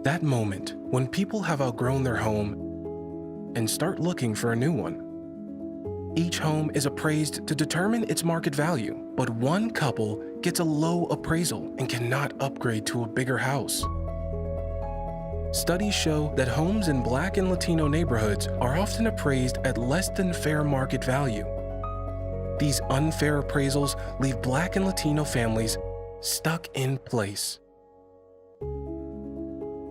That moment when people have outgrown their home and start looking for a new one. Each home is appraised to determine its market value, but one couple gets a low appraisal and cannot upgrade to a bigger house. Studies show that homes in Black and Latino neighborhoods are often appraised at less than fair market value. These unfair appraisals leave Black and Latino families stuck in place.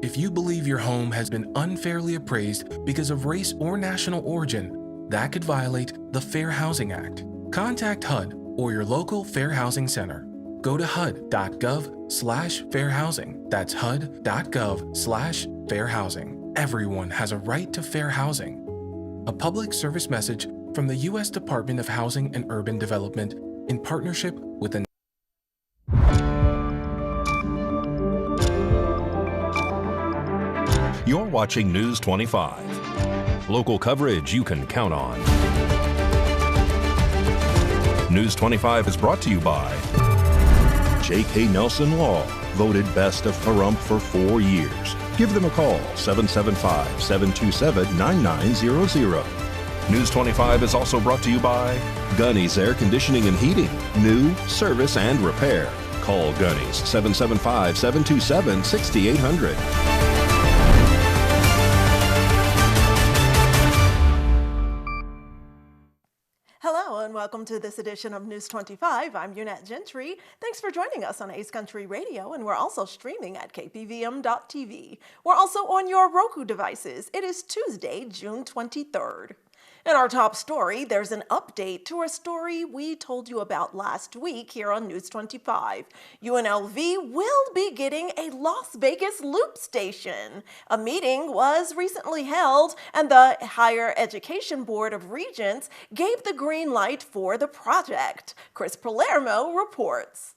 If you believe your home has been unfairly appraised because of race or national origin, that could violate the Fair Housing Act. Contact HUD or your local Fair Housing Center. Go to hud.gov/fairhousing. That's hud.gov/fairhousing. Everyone has a right to fair housing. A public service message from the U.S. Department of Housing and Urban Development in partnership with the You're watching News 25. Local coverage you can count on. News 25 is brought to you by J.K. Nelson Law, voted best of Pahrump for 4 years. Give them a call, 775-727-9900. News 25 is also brought to you by Gunny's Air Conditioning and Heating, new, service, and repair. Call Gunny's, 775-727-6800. Hello and welcome to this edition of News 25. I'm Unette Gentry. Thanks for joining us on Ace Country Radio, and we're also streaming at KPVM.TV. We're also on your Roku devices. It is Tuesday, June 23rd. In our top story, there's an update to a story we told you about last week here on News 25. UNLV will be getting a Las Vegas loop station. A meeting was recently held, and the Higher Education Board of Regents gave the green light for the project. Chris Palermo reports.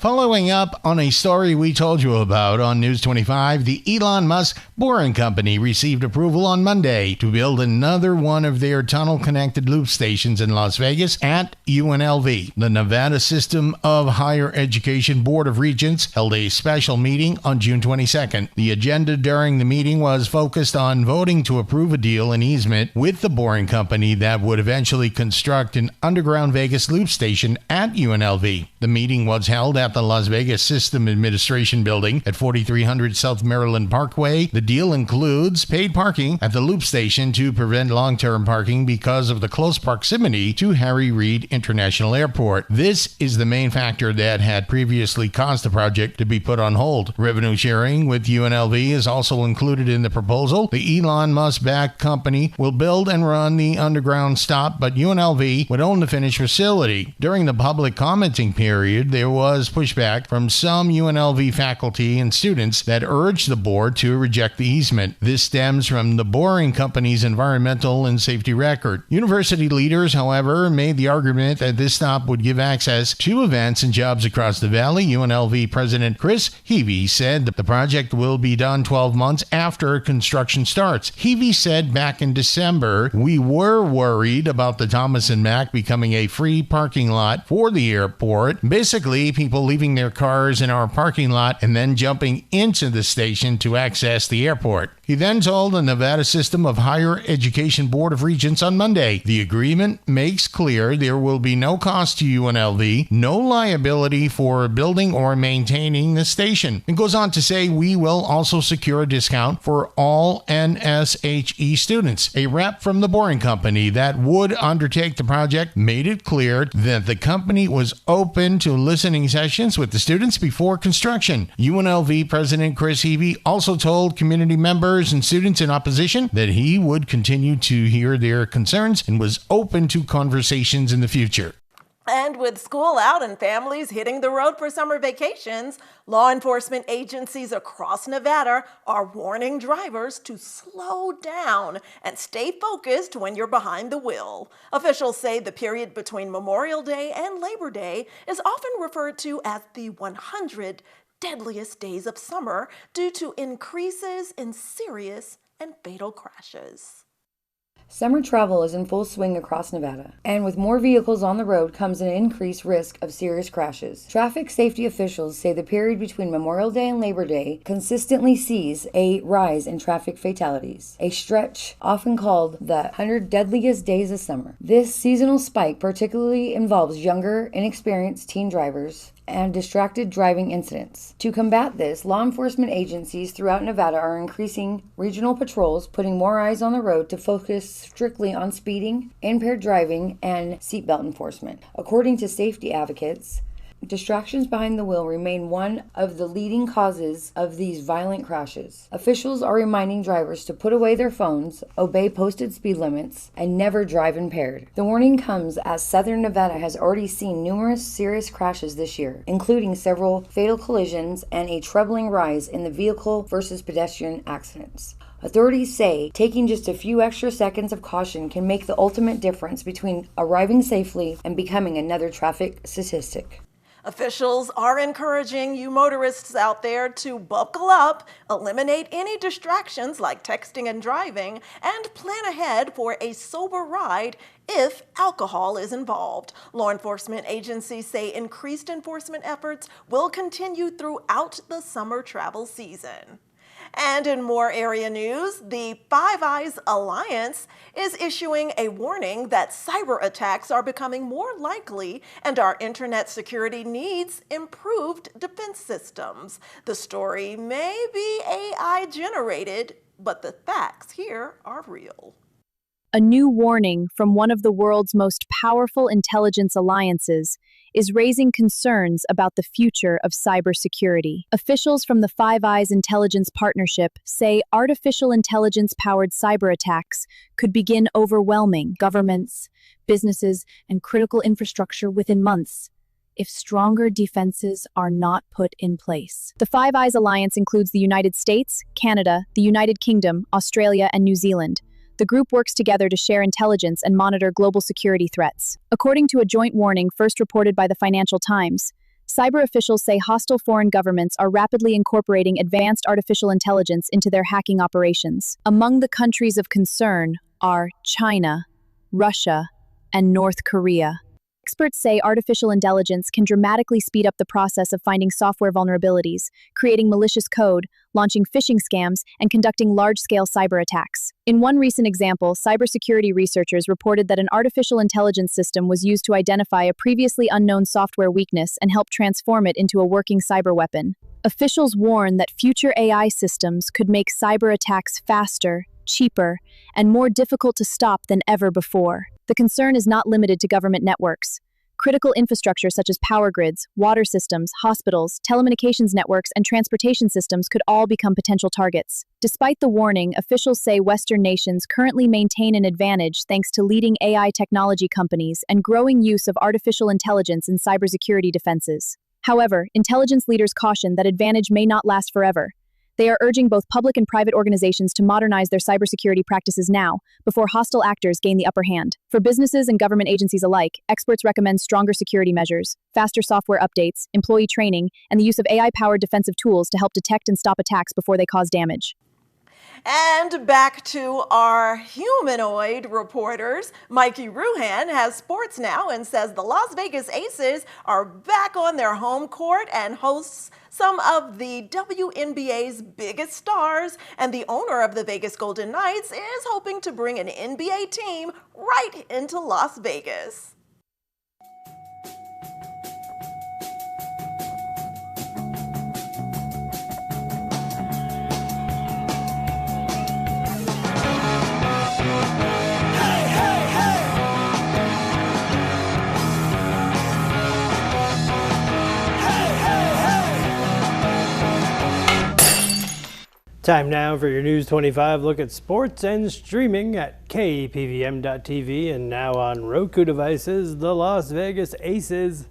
Following up on a story we told you about on News 25, the Elon Musk Boring Company received approval on Monday to build another one of their tunnel-connected loop stations in Las Vegas at UNLV. The Nevada System of Higher Education Board of Regents held a special meeting on June 22nd. The agenda during the meeting was focused on voting to approve a deal and easement with the Boring Company that would eventually construct an underground Vegas loop station at UNLV. The meeting was held at the Las Vegas System Administration Building at 4300 South Maryland Parkway. The deal includes paid parking at the loop station to prevent long-term parking because of the close proximity to Harry Reid International Airport. This is the main factor that had previously caused the project to be put on hold. Revenue sharing with UNLV is also included in the proposal. The Elon Musk-backed company will build and run the underground stop, but UNLV would own the finished facility. During the public commenting period, there was pushback from some UNLV faculty and students that urged the board to reject the easement. This stems from the Boring Company's environmental and safety record. University leaders, however, made the argument that this stop would give access to events and jobs across the valley. UNLV President Chris Heavey said that the project will be done 12 months after construction starts. Heavey said back in December, "We were worried about the Thomas and Mack becoming a free parking lot for the airport. Basically, people leaving their cars in our parking lot and then jumping into the station to access the airport." He then told the Nevada System of Higher Education Board of Regents on Monday, the agreement makes clear there will be no cost to UNLV, no liability for building or maintaining the station. It goes on to say, "We will also secure a discount for all NSHE students." A rep from the Boring Company that would undertake the project made it clear that the company was open to listening sessions with the students before construction. UNLV President Chris Heavey also told community members and students in opposition that he would continue to hear their concerns and was open to conversations in the future. And with school out and families hitting the road for summer vacations, law enforcement agencies across Nevada are warning drivers to slow down and stay focused when you're behind the wheel. Officials say the period between Memorial Day and Labor Day is often referred to as the 100 Deadliest Days of Summer due to increases in serious and fatal crashes. Summer travel is in full swing across Nevada, and with more vehicles on the road comes an increased risk of serious crashes. Traffic safety officials say the period between Memorial Day and Labor Day consistently sees a rise in traffic fatalities, a stretch often called the 100 Deadliest Days of Summer. This seasonal spike particularly involves younger, inexperienced teen drivers and distracted driving incidents. To combat this, law enforcement agencies throughout Nevada are increasing regional patrols, putting more eyes on the road to focus strictly on speeding, impaired driving, and seatbelt enforcement. According to safety advocates, distractions behind the wheel remain one of the leading causes of these violent crashes. Officials are reminding drivers to put away their phones, obey posted speed limits, and never drive impaired. The warning comes as Southern Nevada has already seen numerous serious crashes this year, including several fatal collisions and a troubling rise in the vehicle versus pedestrian accidents. Authorities say taking just a few extra seconds of caution can make the ultimate difference between arriving safely and becoming another traffic statistic. Officials are encouraging you motorists out there to buckle up, eliminate any distractions like texting and driving, and plan ahead for a sober ride if alcohol is involved. Law enforcement agencies say increased enforcement efforts will continue throughout the summer travel season. And in more area news, the Five Eyes Alliance is issuing a warning that cyber attacks are becoming more likely and our internet security needs improved defense systems. The story may be AI generated, but the facts here are real. A new warning from one of the world's most powerful intelligence alliances is raising concerns about the future of cybersecurity. Officials from the Five Eyes Intelligence Partnership say artificial intelligence-powered cyberattacks could begin overwhelming governments, businesses, and critical infrastructure within months if stronger defenses are not put in place. The Five Eyes Alliance includes the United States, Canada, the United Kingdom, Australia, and New Zealand. The group works together to share intelligence and monitor global security threats. According to a joint warning first reported by the Financial Times, cyber officials say hostile foreign governments are rapidly incorporating advanced artificial intelligence into their hacking operations. Among the countries of concern are China, Russia, and North Korea. Experts say artificial intelligence can dramatically speed up the process of finding software vulnerabilities, creating malicious code, launching phishing scams, and conducting large-scale cyber attacks. In one recent example, cybersecurity researchers reported that an artificial intelligence system was used to identify a previously unknown software weakness and help transform it into a working cyber weapon. Officials warn that future AI systems could make cyber attacks faster, cheaper, and more difficult to stop than ever before. The concern is not limited to government networks. Critical infrastructure such as power grids, water systems, hospitals, telecommunications networks, and transportation systems could all become potential targets. Despite the warning, officials say Western nations currently maintain an advantage thanks to leading AI technology companies and growing use of artificial intelligence in cybersecurity defenses. However, intelligence leaders caution that advantage may not last forever. They are urging both public and private organizations to modernize their cybersecurity practices now, before hostile actors gain the upper hand. For businesses and government agencies alike, experts recommend stronger security measures, faster software updates, employee training, and the use of AI-powered defensive tools to help detect and stop attacks before they cause damage. And back to our humanoid reporters. Mikey Ruhan has sports now and says the Las Vegas Aces are back on their home court and hosts some of the WNBA's biggest stars, and the owner of the Vegas Golden Knights is hoping to bring an NBA team right into Las Vegas. Time now for your News 25 look at sports and streaming at KPVM.TV and now on Roku devices. The Las Vegas Aces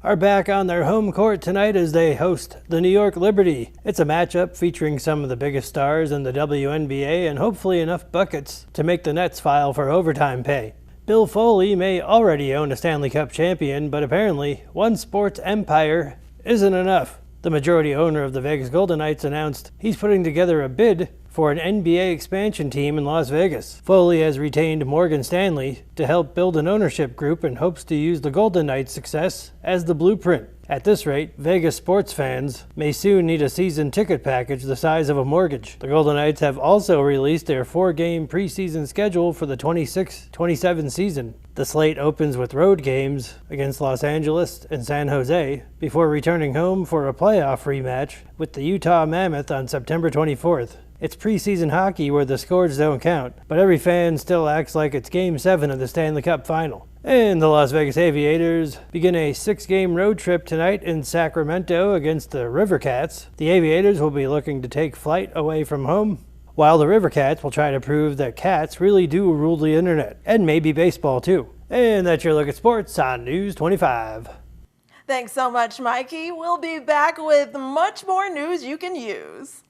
are back on their home court tonight as they host the New York Liberty. It's a matchup featuring some of the biggest stars in the WNBA and hopefully enough buckets to make the Nets file for overtime pay. Bill Foley may already own a Stanley Cup champion, but apparently one sports empire isn't enough. The majority owner of the Vegas Golden Knights announced he's putting together a bid for an NBA expansion team in Las Vegas. Foley has retained Morgan Stanley to help build an ownership group and hopes to use the Golden Knights' success as the blueprint. At this rate, Vegas sports fans may soon need a season ticket package the size of a mortgage. The Golden Knights have also released their 4-game preseason schedule for the 26-27 season. The slate opens with road games against Los Angeles and San Jose before returning home for a playoff rematch with the Utah Mammoth on September 24th. It's preseason hockey where the scores don't count, but every fan still acts like it's Game 7 of the Stanley Cup Final. And the Las Vegas Aviators begin a 6-game road trip tonight in Sacramento against the River Cats. The Aviators will be looking to take flight away from home, while the River Cats will try to prove that cats really do rule the internet, and maybe baseball too. And that's your look at sports on News 25. Thanks so much, Mikey. We'll be back with much more news you can use.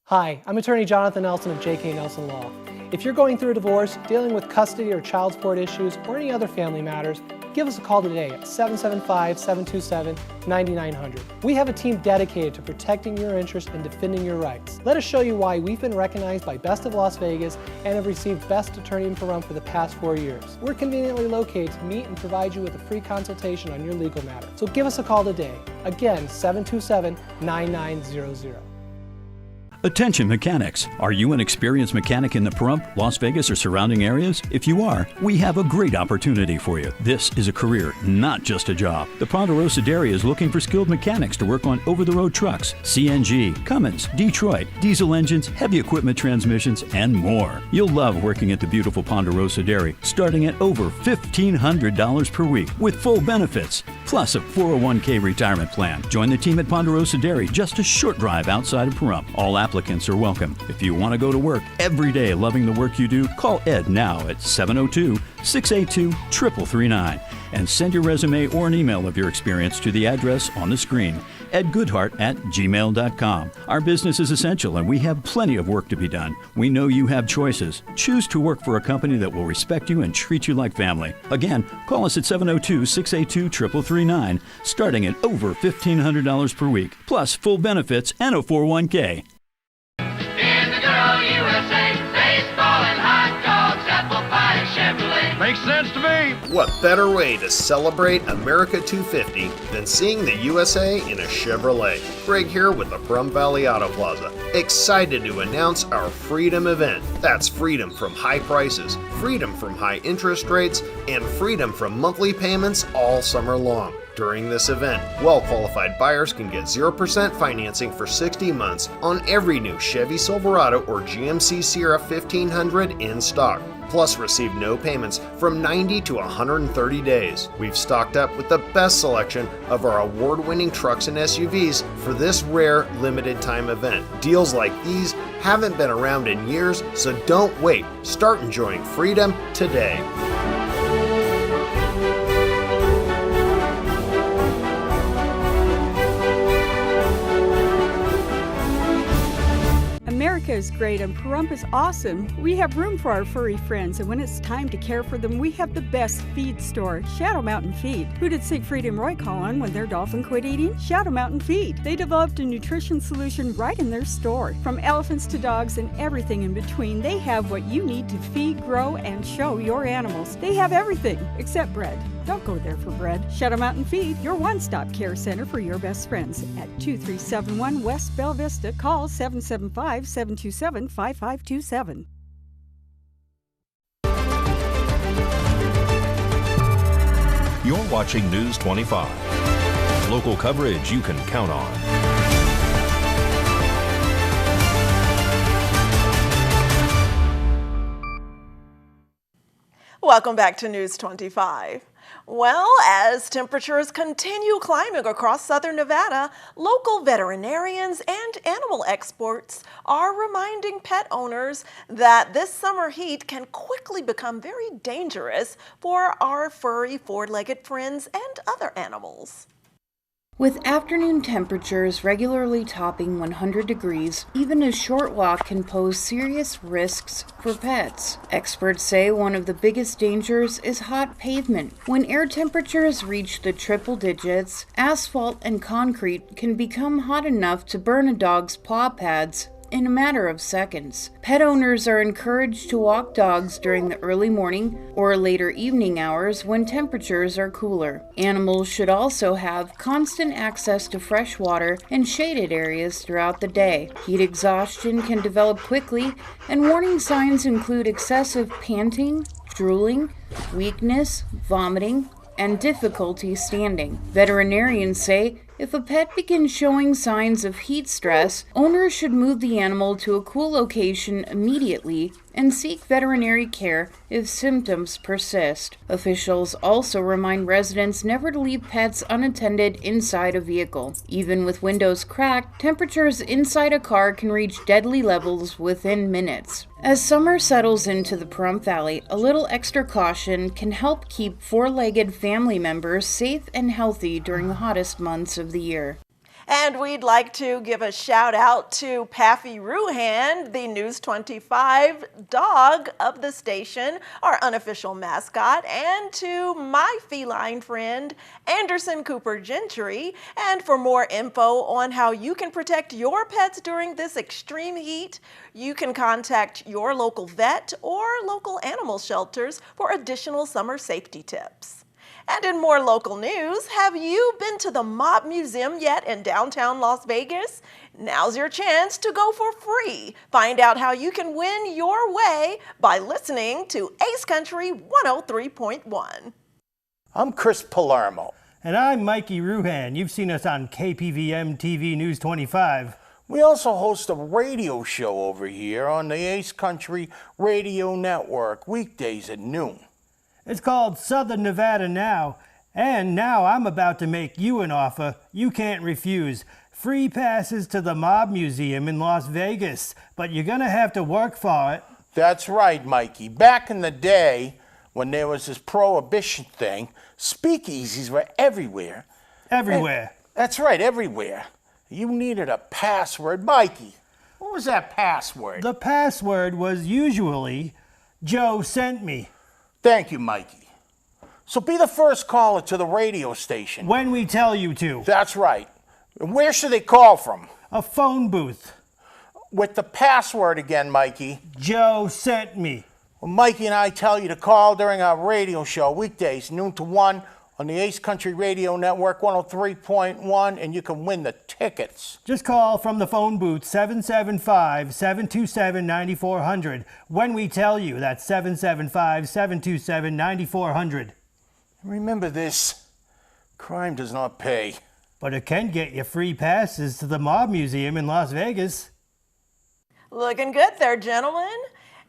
Hi, I'm attorney Jonathan Nelson of J.K. Nelson Law. If you're going through a divorce, dealing with custody or child support issues, or any other family matters, give us a call today at 775-727-9900. We have a team dedicated to protecting your interests and defending your rights. Let us show you why we've been recognized by Best of Las Vegas and have received Best Attorney in Pahrump for the past 4 years. We're conveniently located to meet and provide you with a free consultation on your legal matter. So give us a call today. Again, 727-9900. Attention mechanics. Are you an experienced mechanic in the Pahrump, Las Vegas, or surrounding areas? If you are, we have a great opportunity for you. This is a career, not just a job. The Ponderosa Dairy is looking for skilled mechanics to work on over-the-road trucks, CNG, Cummins, Detroit, diesel engines, heavy equipment transmissions, and more. You'll love working at the beautiful Ponderosa Dairy, starting at over $1,500 per week with full benefits, plus a 401k retirement plan. Join the team at Ponderosa Dairy, just a short drive outside of Pahrump. All applicants are welcome. If you want to go to work every day loving the work you do, call Ed now at 702-682-3339 and send your resume or an email of your experience to the address on the screen, edgoodhart@gmail.com. Our business is essential and we have plenty of work to be done. We know you have choices. Choose to work for a company that will respect you and treat you like family. Again, call us at 702-682-3339, starting at over $1,500 per week, plus full benefits and a 401k. Makes sense to me. What better way to celebrate America 250 than seeing the USA in a Chevrolet? Greg here with the Pahrump Valley Auto Plaza. Excited to announce our Freedom event. That's freedom from high prices, freedom from high interest rates, and freedom from monthly payments all summer long. During this event, well-qualified buyers can get 0% financing for 60 months on every new Chevy Silverado or GMC Sierra 1500 in stock. Plus receive no payments from 90 to 130 days. We've stocked up with the best selection of our award-winning trucks and SUVs for this rare limited time event. Deals like these haven't been around in years, so don't wait. Start enjoying freedom today. America is great and Pahrump is awesome. We have room for our furry friends, and when it's time to care for them, we have the best feed store, Shadow Mountain Feed. Who did Siegfried and Roy call on when their dolphin quit eating? Shadow Mountain Feed. They developed a nutrition solution right in their store. From elephants to dogs and everything in between, they have what you need to feed, grow, and show your animals. They have everything except bread. Don't go there for bread. Shadow Mountain Feed, your one-stop care center for your best friends. At 2371 West Bella Vista, call 775-727-5527. You're watching News 25. Local coverage you can count on. Welcome back to News 25. Well, as temperatures continue climbing across southern Nevada, local veterinarians and animal experts are reminding pet owners that this summer heat can quickly become very dangerous for our furry four-legged friends and other animals. With afternoon temperatures regularly topping 100 degrees, even a short walk can pose serious risks for pets. Experts say one of the biggest dangers is hot pavement. When air temperatures reach the triple digits, asphalt and concrete can become hot enough to burn a dog's paw pads in a matter of seconds. Pet owners are encouraged to walk dogs during the early morning or later evening hours when temperatures are cooler. Animals should also have constant access to fresh water and shaded areas throughout the day. Heat exhaustion can develop quickly, and warning signs include excessive panting, drooling, weakness, vomiting, and difficulty standing. Veterinarians say if a pet begins showing signs of heat stress, owners should move the animal to a cool location immediately and seek veterinary care if symptoms persist. Officials also remind residents never to leave pets unattended inside a vehicle. Even with windows cracked, temperatures inside a car can reach deadly levels within minutes. As summer settles into the Pahrump Valley, a little extra caution can help keep four-legged family members safe and healthy during the hottest months of the year. And we'd like to give a shout out to Paffy Ruhan, the News 25 dog of the station, our unofficial mascot, and to my feline friend, Anderson Cooper Gentry. And for more info on how you can protect your pets during this extreme heat, you can contact your local vet or local animal shelters for additional summer safety tips. And in more local news, have you been to the Mob Museum yet in downtown Las Vegas? Now's your chance to go for free. Find out how you can win your way by listening to Ace Country 103.1. I'm Chris Palermo. And I'm Mikey Ruhan. You've seen us on KPVM TV News 25. We also host a radio show over here on the Ace Country Radio Network, weekdays at noon. It's called Southern Nevada Now, and now I'm about to make you an offer you can't refuse. Free passes to the Mob Museum in Las Vegas, but you're gonna have to work for it. That's right, Mikey. Back in the day, when there was this prohibition thing, speakeasies were everywhere. Everywhere. That's right, everywhere. You needed a password. Mikey, what was that password? The password was usually, Joe sent me. Thank you, Mikey. So be the first caller to the radio station. When we tell you to. That's right. And where should they call from? A phone booth. With the password again, Mikey. Joe sent me. Well, Mikey and I tell you to call during our radio show, weekdays, noon to 1, on the Ace Country Radio Network 103.1, and you can win the tickets. Just call from the phone booth 775-727-9400. When we tell you, that's 775-727-9400. Remember this, crime does not pay. But it can get you free passes to the Mob Museum in Las Vegas. Looking good there, gentlemen.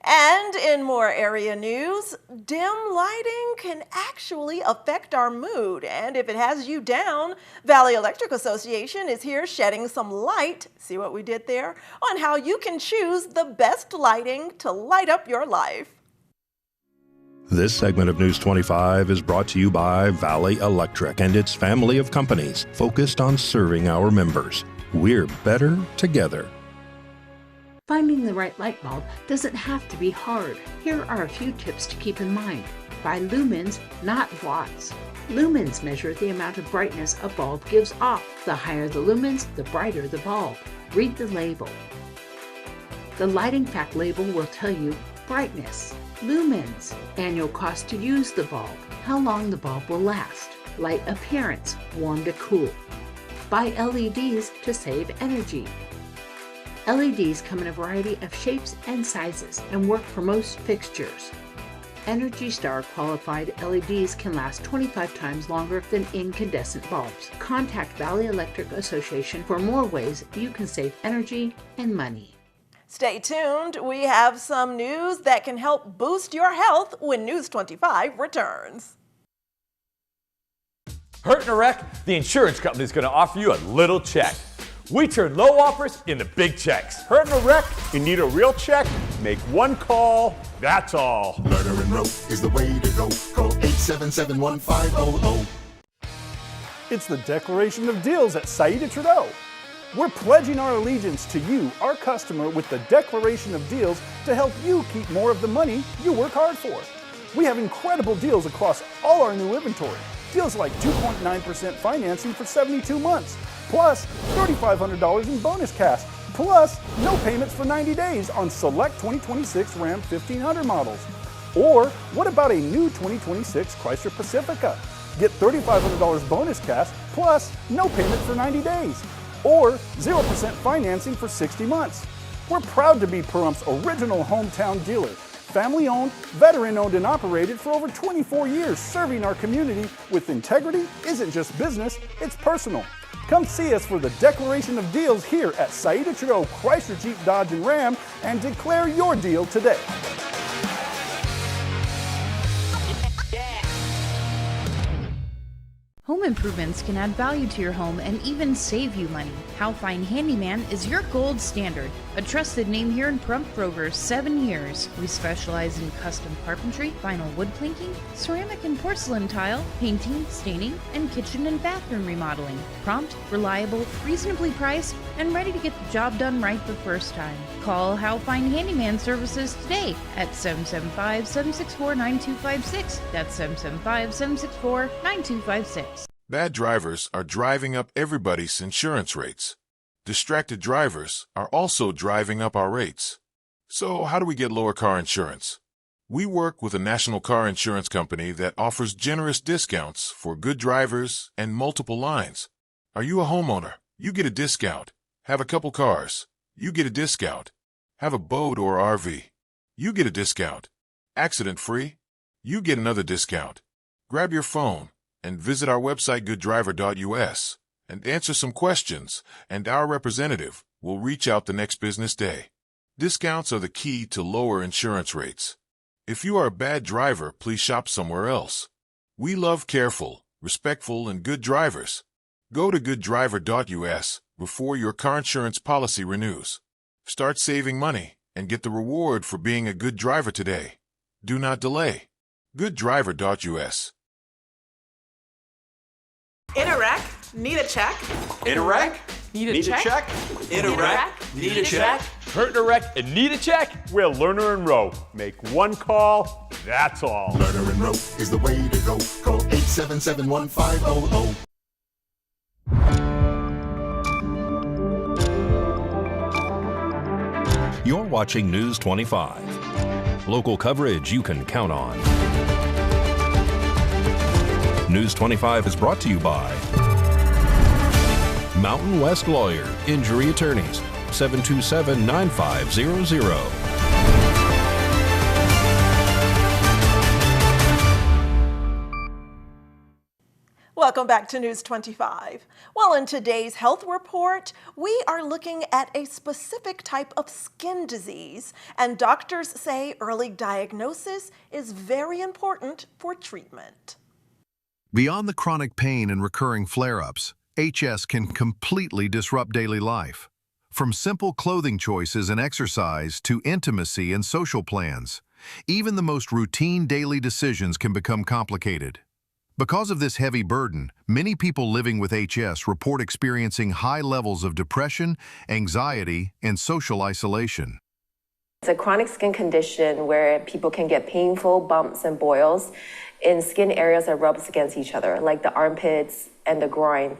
And in more area news, dim lighting can actually affect our mood. And if it has you down, Valley Electric Association is here shedding some light, see what we did there, on how you can choose the best lighting to light up your life. This segment of News 25 is brought to you by Valley Electric and its family of companies focused on serving our members. We're better together. Finding the right light bulb doesn't have to be hard. Here are a few tips to keep in mind. Buy lumens, not watts. Lumens measure the amount of brightness a bulb gives off. The higher the lumens, the brighter the bulb. Read the label. The lighting fact label will tell you brightness, lumens, annual cost to use the bulb, how long the bulb will last, light appearance, warm to cool. Buy LEDs to save energy. LEDs come in a variety of shapes and sizes and work for most fixtures. Energy Star qualified LEDs can last 25 times longer than incandescent bulbs. Contact Valley Electric Association for more ways you can save energy and money. Stay tuned. We have some news that can help boost your health when News 25 returns. Hurt in a wreck? The insurance company is going to offer you a little check. We turn low offers into big checks. Hurt in a wreck? You need a real check? Make one call, that's all. Murder and rope is the way to go. Call 877-1500. It's the Declaration of Deals at Saida Trudeau. We're pledging our allegiance to you, our customer, with the Declaration of Deals to help you keep more of the money you work hard for. We have incredible deals across all our new inventory. Deals like 2.9% financing for 72 months. Plus, $3,500 in bonus cash, Plus, no payments for 90 days on select 2026 Ram 1500 models. Or what about a new 2026 Chrysler Pacifica? Get $3,500 bonus cash plus no payment for 90 days. Or 0% financing for 60 months. We're proud to be Parump's original hometown dealer. Family owned, veteran owned and operated for over 24 years, serving our community with integrity isn't just business, it's personal. Come see us for the declaration of deals here at Saida Trudeau Chrysler Jeep Dodge and Ram and declare your deal today. Home improvements can add value to your home and even save you money. How Fine Handyman is your gold standard. A trusted name here in Pahrump for over 7 years. We specialize in custom carpentry, vinyl wood planking, ceramic and porcelain tile, painting, staining, and kitchen and bathroom remodeling. Prompt, reliable, reasonably priced, and ready to get the job done right the first time. Call How Fine Handyman Services today at 775-764-9256. That's 775-764-9256. Bad drivers are driving up everybody's insurance rates. Distracted drivers are also driving up our rates. So how do we get lower car insurance? We work with a national car insurance company that offers generous discounts for good drivers and multiple lines. Are you a homeowner? You get a discount. Have a couple cars? You get a discount. Have a boat or RV? You get a discount. Accident-free? You get another discount. Grab your phone and visit our website gooddriver.us and answer some questions, and our representative will reach out the next business day. Discounts are the key to lower insurance rates. If you are a bad driver, please shop somewhere else. We love careful, respectful, and good drivers. Go to gooddriver.us before your car insurance policy renews. Start saving money and get the reward for being a good driver today. Do not delay. gooddriver.us. In a wreck, need a check. In a wreck? Need a check. In a wreck? Need a check. Hurt in a wreck and need a check? We're Lerner and Rowe. Make one call, that's all. Lerner and Rowe is the way to go. Call 877-1500. You're watching News 25. Local coverage you can count on. News 25 is brought to you by Mountain West Lawyer, Injury Attorneys, 727-9500. Welcome back to News 25. Well, in today's health report, we are looking at a specific type of skin disease, and doctors say early diagnosis is very important for treatment. Beyond the chronic pain and recurring flare-ups, HS can completely disrupt daily life. From simple clothing choices and exercise to intimacy and social plans, even the most routine daily decisions can become complicated. Because of this heavy burden, many people living with HS report experiencing high levels of depression, anxiety, and social isolation. It's a chronic skin condition where people can get painful bumps and boils in skin areas that rubs against each other, like the armpits and the groin.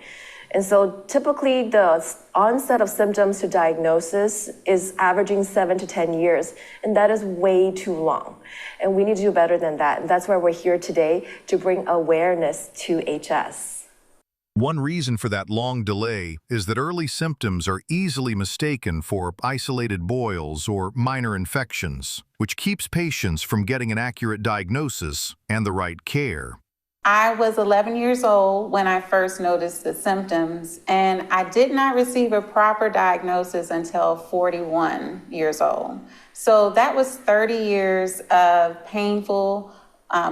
And so typically the onset of symptoms to diagnosis is averaging 7 to 10 years, and that is way too long. And we need to do better than that. And that's why we're here today, to bring awareness to HS. One reason for that long delay is that early symptoms are easily mistaken for isolated boils or minor infections, which keeps patients from getting an accurate diagnosis and the right care. I was 11 years old when I first noticed the symptoms, and I did not receive a proper diagnosis until 41 years old. So that was 30 years of painful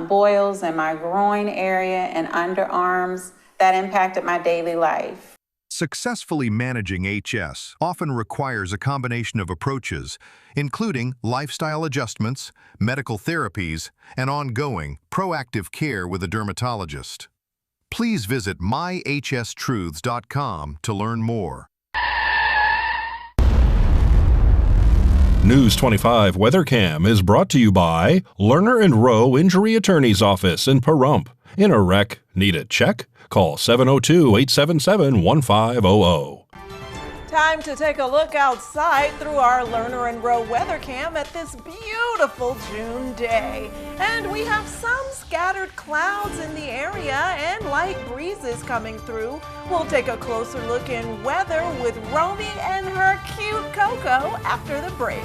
boils in my groin area and underarms that impacted my daily life. Successfully managing HS often requires a combination of approaches, including lifestyle adjustments, medical therapies, and ongoing, proactive care with a dermatologist. Please visit myhstruths.com to learn more. News 25 WeatherCam is brought to you by Lerner and Rowe Injury Attorney's Office in Pahrump. In a wreck, need a check? Call 702-877-1500. Time to take a look outside through our Learner and Row weather cam at this beautiful June day. And we have some scattered clouds in the area and light breezes coming through. We'll take a closer look in weather with Romy and her cute Coco after the break.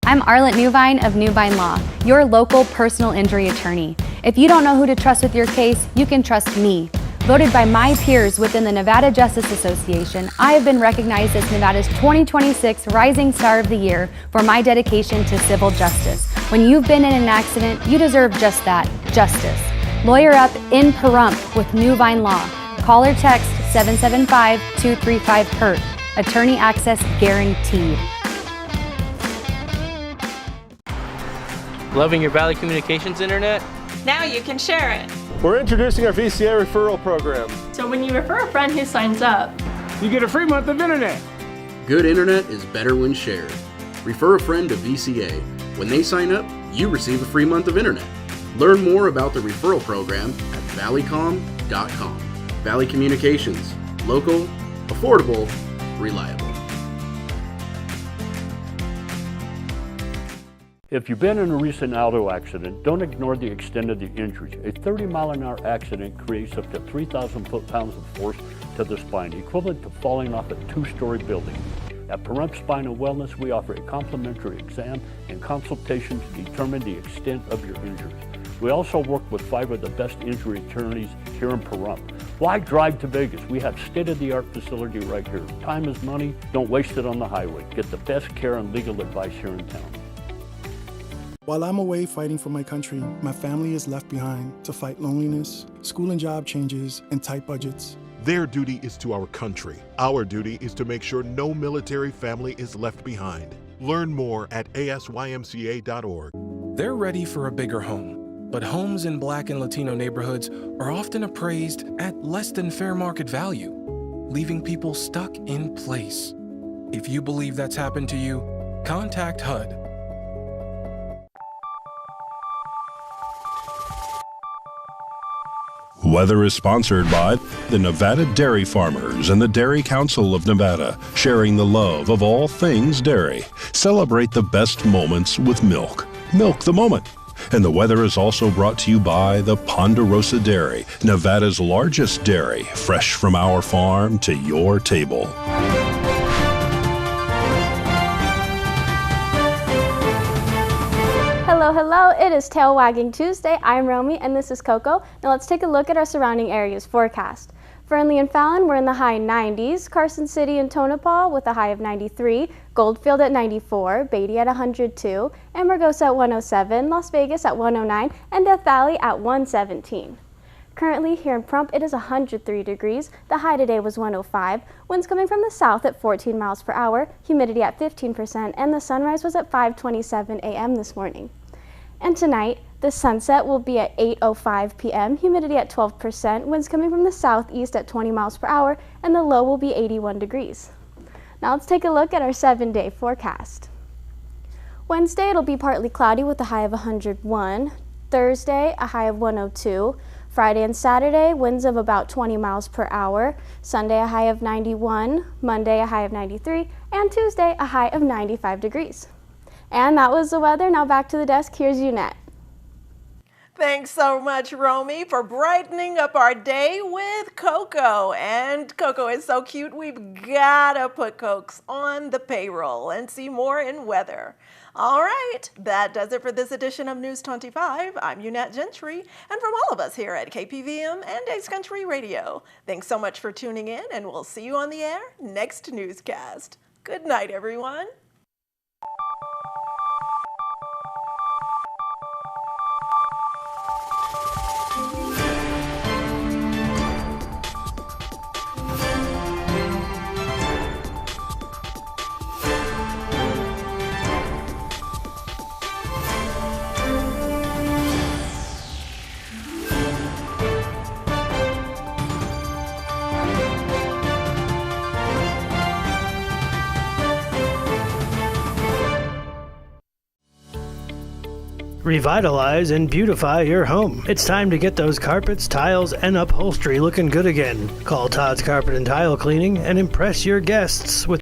I'm Arlette Newvine of Newvine Law, your local personal injury attorney. If you don't know who to trust with your case, you can trust me. Voted by my peers within the Nevada Justice Association, I have been recognized as Nevada's 2026 Rising Star of the Year for my dedication to civil justice. When you've been in an accident, you deserve just that, justice. Lawyer up in Pahrump with Newvine Law. Call or text 775-235-HURT. Attorney access guaranteed. Loving your Valley Communications internet? Now you can share it. We're introducing our VCA referral program. So when you refer a friend who signs up, you get a free month of internet. Good internet is better when shared. Refer a friend to VCA. When they sign up, you receive a free month of internet. Learn more about the referral program at valleycom.com. Valley Communications. Local, affordable, reliable. If you've been in a recent auto accident, don't ignore the extent of the injuries. A 30-mile-an-hour accident creates up to 3,000 foot-pounds of force to the spine, equivalent to falling off a two-story building. At Pahrump Spine and Wellness, we offer a complimentary exam and consultation to determine the extent of your injuries. We also work with 5 of the best injury attorneys here in Pahrump. Why drive to Vegas? We have state-of-the-art facility right here. Time is money. Don't waste it on the highway. Get the best care and legal advice here in town. While I'm away fighting for my country, my family is left behind to fight loneliness, school and job changes, and tight budgets. Their duty is to our country. Our duty is to make sure no military family is left behind. Learn more at asymca.org. They're ready for a bigger home, but homes in Black and Latino neighborhoods are often appraised at less than fair market value, leaving people stuck in place. If you believe that's happened to you, contact HUD. Weather is sponsored by the Nevada Dairy Farmers and the Dairy Council of Nevada, sharing the love of all things dairy. Celebrate the best moments with milk. Milk the moment. And the weather is also brought to you by the Ponderosa Dairy, Nevada's largest dairy, fresh from our farm to your table. Hello, hello, it is Tail Wagging Tuesday. I'm Romy and this is Coco. Now let's take a look at our surrounding areas forecast. For Inley and Fallon, we're in the high 90s, Carson City and Tonopah with a high of 93, Goldfield at 94, Beatty at 102, Amargosa at 107, Las Vegas at 109, and Death Valley at 117. Currently here in Pahrump, it is 103 degrees. The high today was 105. Winds coming from the south at 14 miles per hour, humidity at 15%, and the sunrise was at 5:27 a.m. this morning. And tonight, the sunset will be at 8:05 p.m., humidity at 12%, winds coming from the southeast at 20 miles per hour, and the low will be 81 degrees. Now let's take a look at our 7-day forecast. Wednesday, it'll be partly cloudy with a high of 101. Thursday, a high of 102. Friday and Saturday, winds of about 20 miles per hour. Sunday, a high of 91. Monday, a high of 93. And Tuesday, a high of 95 degrees. And that was the weather. Now back to the desk. Here's Unette. Thanks so much, Romy, for brightening up our day with Coco. And Coco is so cute, we've got to put Cokes on the payroll and see more in weather. All right, that does it for this edition of News 25. I'm Unette Gentry, and from all of us here at KPVM and Ace Country Radio, thanks so much for tuning in, and we'll see you on the air next newscast. Good night, everyone. Revitalize and beautify your home. It's time to get those carpets, tiles, and upholstery looking good again. Call Todd's Carpet and Tile Cleaning and impress your guests with